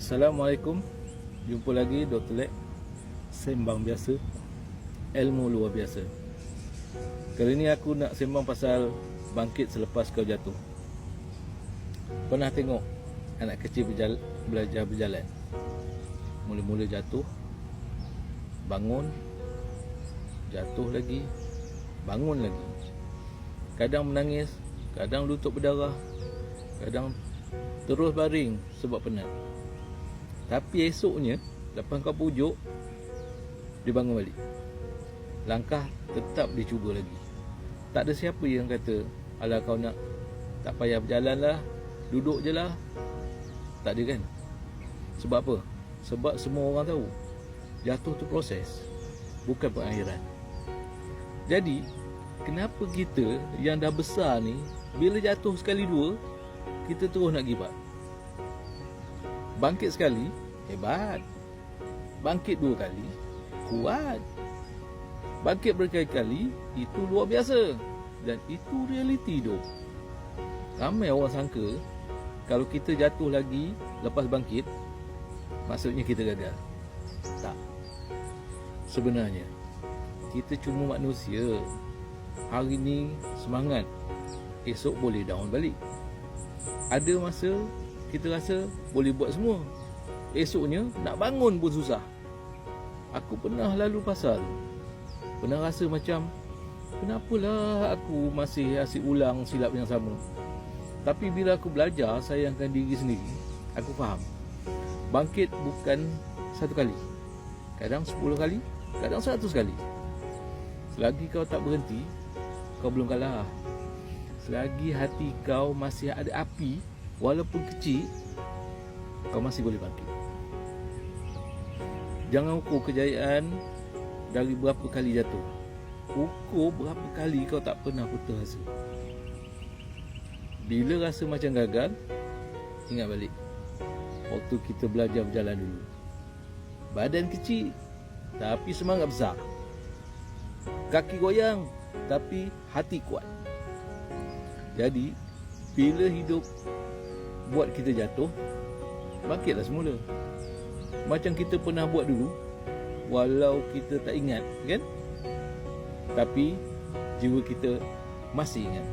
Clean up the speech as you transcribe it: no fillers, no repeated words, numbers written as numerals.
Assalamualaikum. Jumpa lagi Dr. Lek. Sembang biasa, ilmu luar biasa. Kali ni aku nak sembang pasal bangkit selepas kau jatuh. Pernah tengok anak kecil belajar berjalan? Mula-mula jatuh, bangun, jatuh lagi, bangun lagi. Kadang menangis, kadang lutut berdarah, kadang terus baring sebab penat. Tapi esoknya, lepas kau pujuk, dia bangun balik. Langkah tetap dia cuba lagi. Tak ada siapa yang kata, alah kau nak, tak payah berjalan lah, duduk je lah. Tak ada kan? Sebab apa? Sebab semua orang tahu, jatuh tu proses, bukan pengakhiran. Jadi, kenapa kita yang dah besar ni, bila jatuh sekali dua, kita terus nak give up? Bangkit sekali, hebat. Bangkit dua kali, kuat. Bangkit berkali-kali, itu luar biasa. Dan itu realiti hidup. Ramai orang sangka, kalau kita jatuh lagi lepas bangkit, maksudnya kita gagal. Tak. Sebenarnya, kita cuma manusia. Hari ni semangat, esok boleh down balik. Ada masa kita rasa boleh buat semua, esoknya nak bangun pun susah. Aku pernah lalu pasal, pernah rasa macam, kenapalah aku masih asyik ulang silap yang sama. Tapi bila aku belajar sayangkan diri sendiri, aku faham, bangkit bukan satu kali, kadang 10 kali, kadang 100 kali. Selagi kau tak berhenti, kau belum kalah. Selagi hati kau masih ada api, walaupun kecil, kau masih boleh bangkit. Jangan ukur kejayaan dari berapa kali jatuh. Ukur berapa kali kau tak pernah putus asa. Bila rasa macam gagal, ingat balik waktu kita belajar berjalan dulu. Badan kecil, tapi semangat besar. Kaki goyang, tapi hati kuat. Jadi, bila hidup buat kita jatuh, bangkitlah semula. Macam kita pernah buat dulu, walau kita tak ingat, kan? Tapi jiwa kita masih ingat.